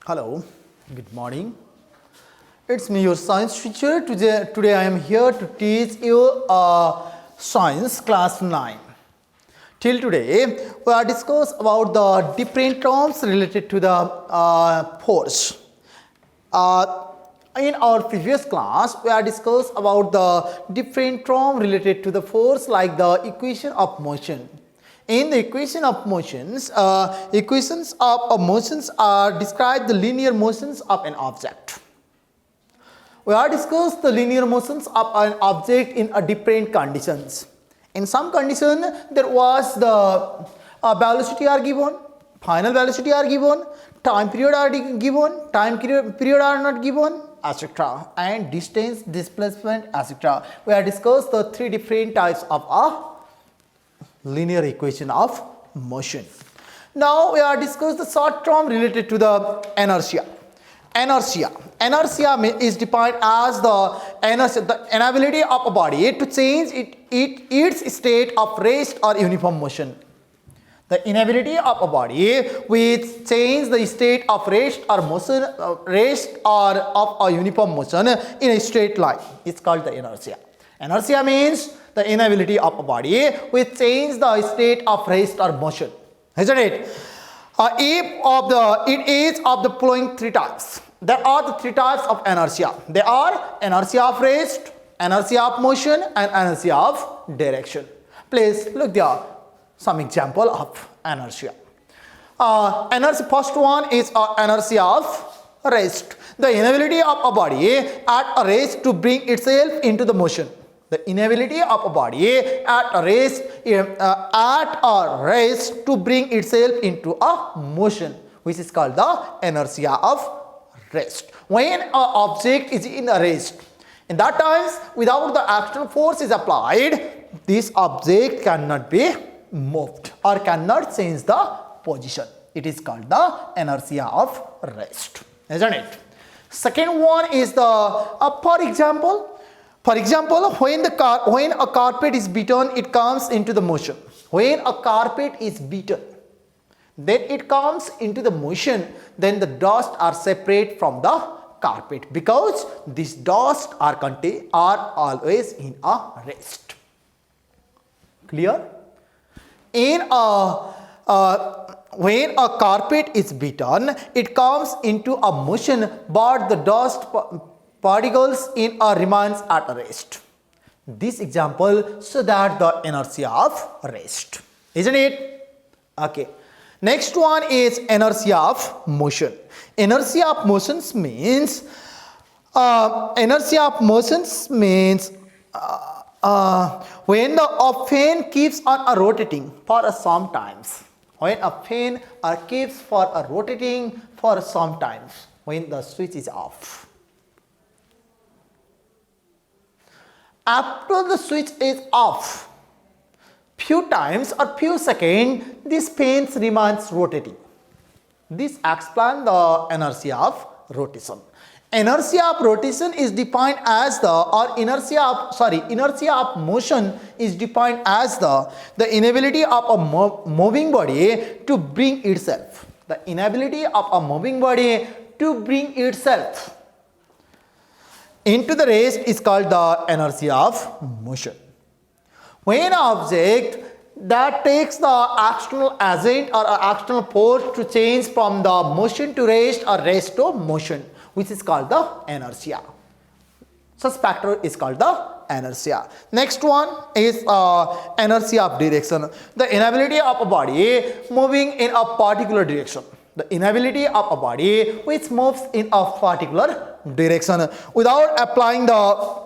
Hello, good morning. It's me, your science teacher. Today I am here to teach you science class 9. Till today, we are discuss about the different terms related to the force. In our previous class, we are discussed about the different terms related to the force, like the equation of motion. In the equations of motions are describe the linear motions of an object. We are discussed the linear motions of an object in a different conditions. In some condition, there was the velocity are given, final velocity are given, time period are given, time period are not given, etc. and distance, displacement, etc. We are discussed the three different types of a linear equation of motion. Now we are discuss the short term related to the inertia. Inertia is defined as the inability of a body to change its state of rest or uniform motion. The inability of a body which change the state of rest or motion, rest or of a uniform motion in a straight line is called the inertia. Inertia means the inability of a body which change the state of rest or motion, isn't it? It is of the following three types. There are the three types of inertia. They are inertia of rest, inertia of motion, and inertia of direction. Please look there some example of inertia. First one is inertia of rest. The inability of a body at a rest to bring itself into the motion. The inability of a body at a rest to bring itself into a motion, which is called the inertia of rest. When an object is in a rest, in that times without the external force is applied, this object cannot be moved or cannot change the position. It is called the inertia of rest, isn't it? Second one is the for example, when a carpet is beaten, it comes into the motion. When a carpet is beaten, then it comes into the motion, then the dust are separate from the carpet because these dust are always in a rest. Clear? When a carpet is beaten, it comes into a motion, but the dust particles remains at rest. This example so that the inertia of rest, isn't it? Okay. Next one is inertia of motion. Inertia of motions means when the fan keeps on rotating for some times. When a fan keeps for rotating for some times when the switch is off. After the switch is off, few times or few seconds, this fan remains rotating. This explains the inertia of rotation. Inertia of rotation is defined as inertia of motion is defined as the inability of a moving body to bring itself. The inability of a moving body to bring itself into the rest is called the inertia of motion. When an object that takes the external agent or external force to change from the motion to rest or rest to motion, which is called the inertia. Such factor is called the inertia. Next one is inertia of direction. The inability of a body moving in a particular direction. The inability of a body which moves in a particular direction without applying the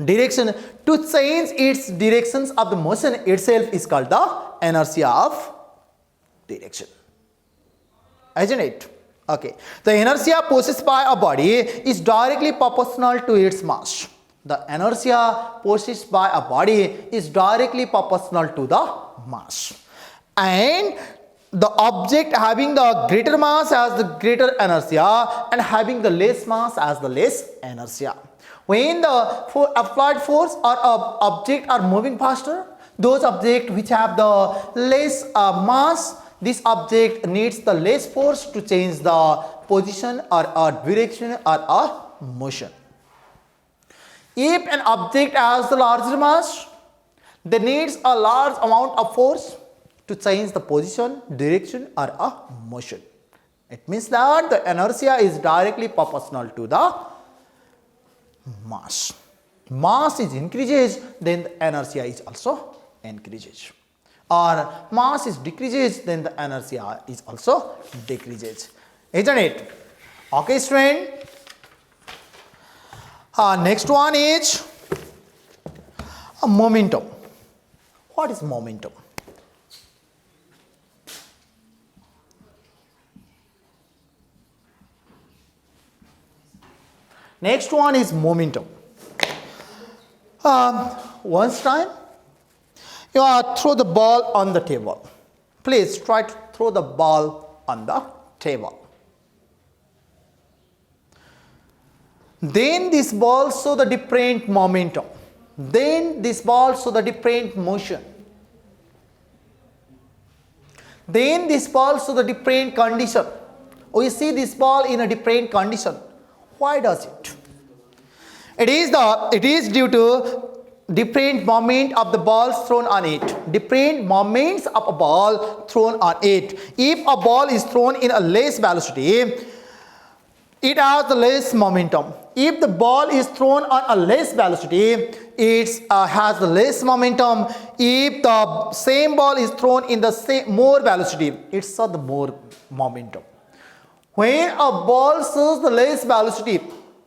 direction to change its directions of the motion itself is called the inertia of direction, isn't it? Okay. The inertia possessed by a body is directly proportional to its mass. The inertia possessed by a body is directly proportional to the mass, and the object having the greater mass has the greater inertia and having the less mass has the less inertia. When the applied force or object are moving faster, those objects which have the less mass, this object needs the less force to change the position or a direction or a motion. If an object has the larger mass, they needs a large amount of force to change the position, direction or a motion. It means that the inertia is directly proportional to the mass. Mass is increases, then the inertia is also increases. Or mass is decreases, then the inertia is also decreases. Isn't it? Okay, student. Next one is momentum. What is momentum? Next one is momentum. Once time, you throw the ball on the table. Please try to throw the ball on the table. Then this ball show the different momentum. Then this ball show the different motion. Then this ball show the different condition. We see this ball in a different condition. Why does it? It is due to different moment of the ball thrown on it. Different moments of a ball thrown on it. If a ball is thrown in a less velocity, it has the less momentum. If the ball is thrown on a less velocity, it has the less momentum. If the same ball is thrown in the more velocity, it's the more momentum. When a ball shows the less velocity,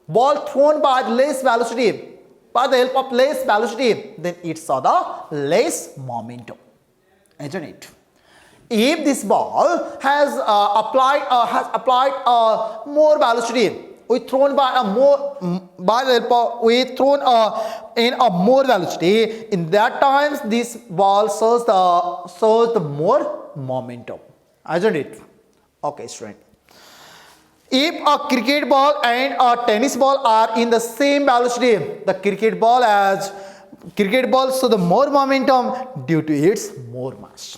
ball thrown by the less velocity, by the help of less velocity, then it's the less momentum, isn't it? If this ball has applied more velocity, we thrown by a more by the help of, we thrown in a more velocity. In that times, this ball shows the more momentum, isn't it? Okay, student. If a cricket ball and a tennis ball are in the same velocity, the cricket ball show the more momentum due to its more mass.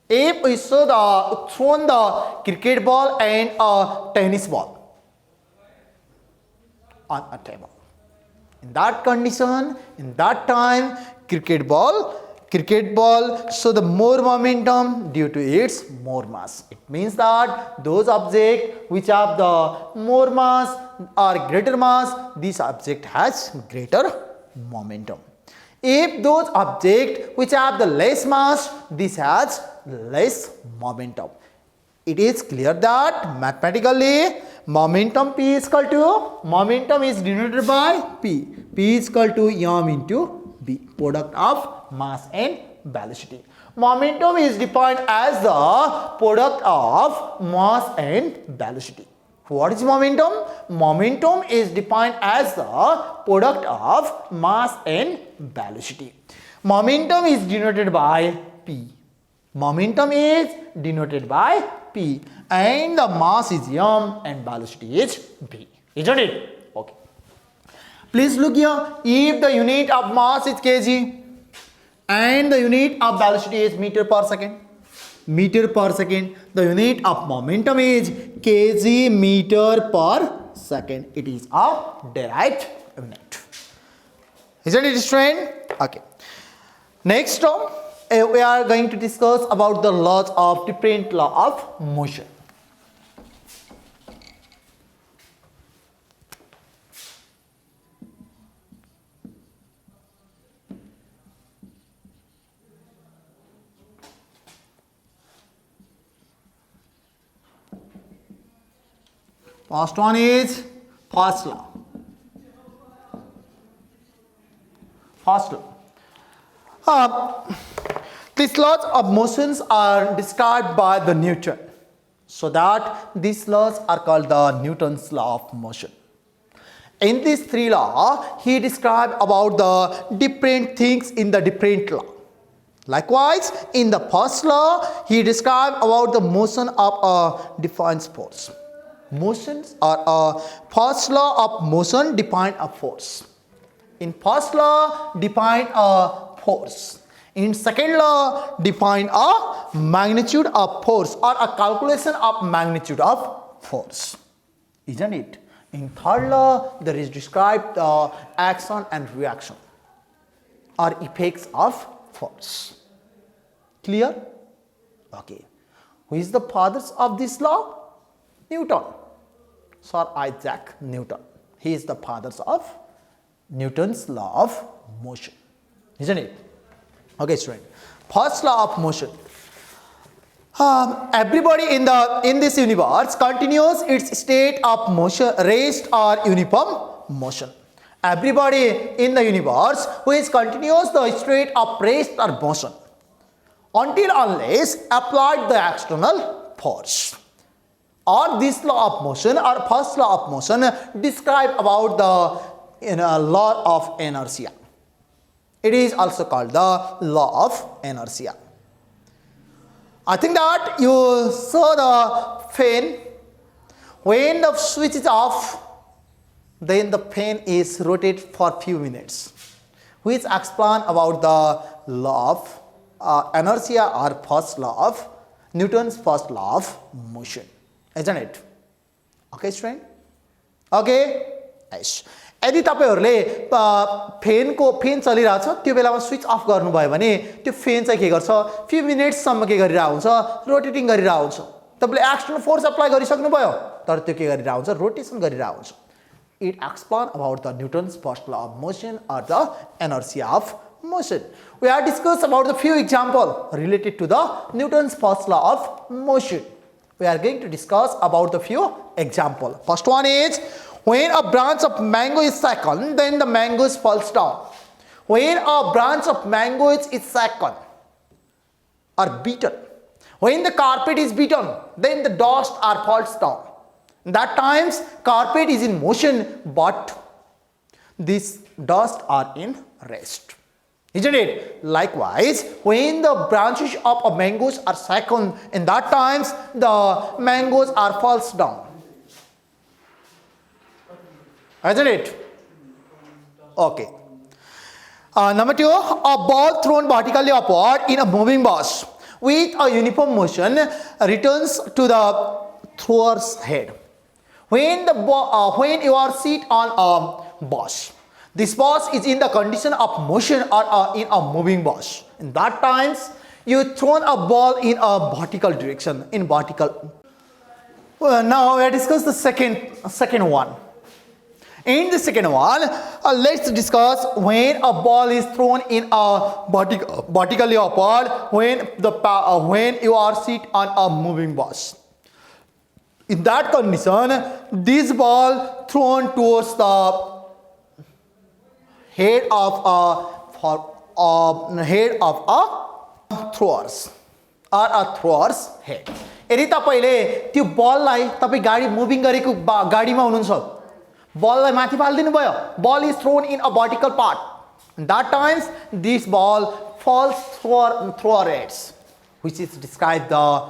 If we saw thrown the cricket ball and a tennis ball on a table, in that condition, in that time, cricket ball show the more momentum due to its more mass. It means that those objects which have the more mass or greater mass, this object has greater momentum. If those objects which have the less mass, this has less momentum. It is clear that mathematically momentum is denoted by P. P is equal to m into B, product of mass and velocity. Momentum is defined as the product of mass and velocity. What is momentum? Momentum is defined as the product of mass and velocity. Momentum is denoted by P. Momentum is denoted by P and the mass is m and velocity is B. Isn't it? Okay. Please look here. If the unit of mass is kg and the unit of velocity is meter per second, the unit of momentum is kg meter per second. It is a derived unit. Isn't it, student? Okay. Next, we are going to discuss about the laws of different law of motion. First one is first law. These laws of motions are described by the Newton, so that these laws are called the Newton's law of motion. In these three laws, he described about the different things in the different law. Likewise, in the first law, he described about the motion of a defined force. Motions are a first law of motion define a force. In first law, define a force. In second law, define a magnitude of force or a calculation of magnitude of force. isn't it? In third law, there is described the action and reaction or effects of force. Clear? Okay. Who is the father of this law? Newton. Sir Isaac Newton. He is the father of Newton's law of motion, isn't it? Okay, student. First law of motion. Everybody in this universe continues its state of motion, rest or uniform motion. Everybody in the universe which continues the state of rest or motion until unless applied the external force. Or this law of motion or first law of motion describe about the law of inertia. It is also called the law of inertia. I think that you saw the fan. When the switch is off, then the fan is rotated for few minutes, which explain about the law of inertia or first law of Newton's first law of motion, isn't it? Okay, student? Okay, yes. यदि तपाईहरुले फेन चलिरहेछ त्यो बेलामा switch off गर्नुभयो भने त्यो फेन चाहिँ के गर्छ फ्यु मिनेट्स सम्म के गरिरा हुन्छ रोटेटिङ गरिरा हुन्छ तपाईले एक्सटर्नल फोर्स अप्लाई गरिसक्नु भयो तर त्यो के गरिरा हुन्छ रोटेसन गरिरा हुन्छ it explain about the Newton's first law of motion or the inertia of motion. We have discussed about the few example related to the Newton's first law of motion. We are going to discuss about the few example. First one is when a branch of mango is shaken, then the mangoes falls down. When a branch of mango is shaken or beaten, when the carpet is beaten, then the dust or falls down. That times carpet is in motion, but this dust are in rest. Isn't it? Likewise, when the branches of a mangoes are shaken, in that times the mangoes are falls down. Isn't it? Okay. Number 2, a ball thrown vertically upward in a moving bus with a uniform motion returns to the thrower's head. When you are seated on a bus, this bus is in the condition of motion or in a moving bus. In that times, you thrown a ball in a vertical direction, in vertical. Well, now we discuss the second one. In the second one, let's discuss when a ball is thrown in a vertically upward when you are seated on a moving bus. In that condition, this ball thrown towards the head of a throwers or a thrower's head. यदि तपाईले त्यो बललाई तपाई गाडी moving गरेको गाडीमा हुनुहुन्छ बललाई माथि फाल्दिनु भयो ball is thrown in a vertical part. That times this ball falls thrower heads, which is described the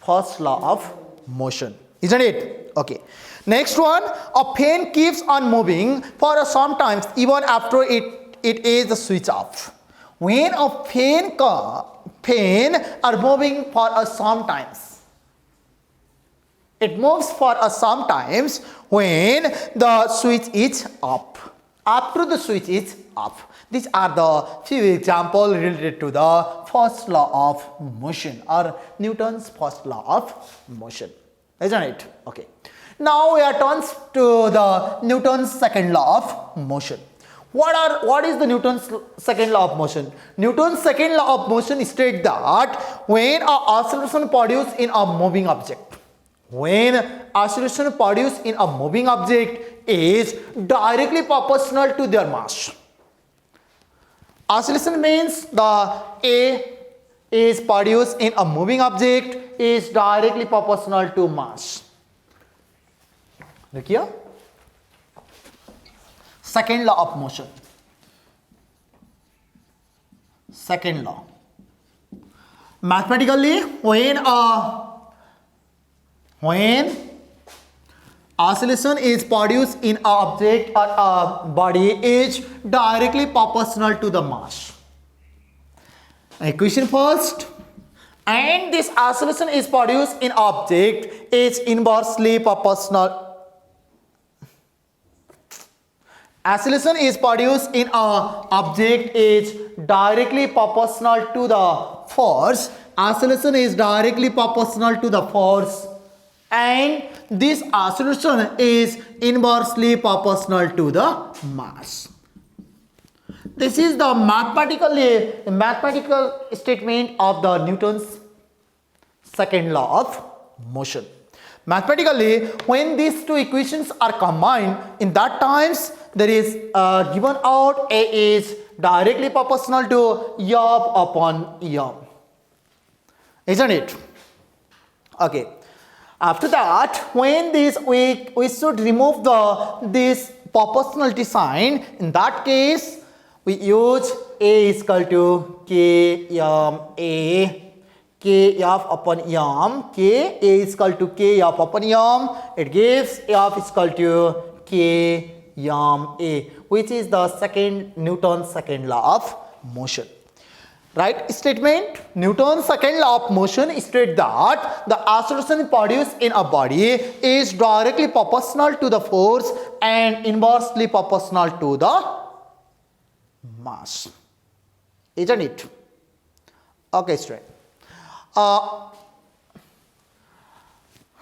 first law of motion, isn't it? Okay. Next one, a pen keeps on moving for sometimes even after it is the switch off. When a pen are moving for sometimes, it moves for sometimes when the switch is off. After the switch is off. These are the few examples related to the first law of motion or Newton's first law of motion, isn't it? Okay. Now we are turns to the Newton's second law of motion. What is the Newton's second law of motion? Newton's second law of motion states that when an acceleration produced in a moving object, when acceleration produced in a moving object is directly proportional to their mass. Acceleration means the A is produced in a moving object is directly proportional to mass. Look here. Second law of motion. Second law. Mathematically, when acceleration is produced in an object or a body is directly proportional to the mass. Equation first. And this acceleration is produced in object is inversely proportional acceleration is produced in a object is directly proportional to the force. Acceleration is directly proportional to the force, and this acceleration is inversely proportional to the mass. This is the mathematical statement of the Newton's second law of motion. Mathematically, when these two equations are combined, in that times there is given out A is directly proportional to Yob upon Yob. Isn't it? Okay. After that, when this we should remove this proportionality sign. In that case, we use A is equal to K yam A. K F upon yam, K A is equal to K F upon yam, it gives F is equal to K yam A, which is the Newton's second law of motion. Right statement? Newton's second law of motion states that the acceleration produced in a body is directly proportional to the force and inversely proportional to the mass. Isn't it? Okay, student.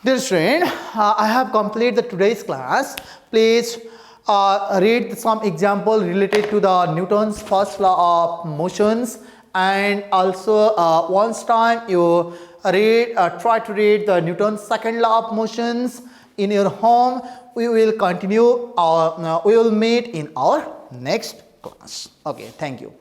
Dear student, I have completed today's class. Please read some example related to the Newton's first law of motions, and also once time you try to read the Newton's second law of motions in your home. We will continue we will meet in our next class. Okay, thank you.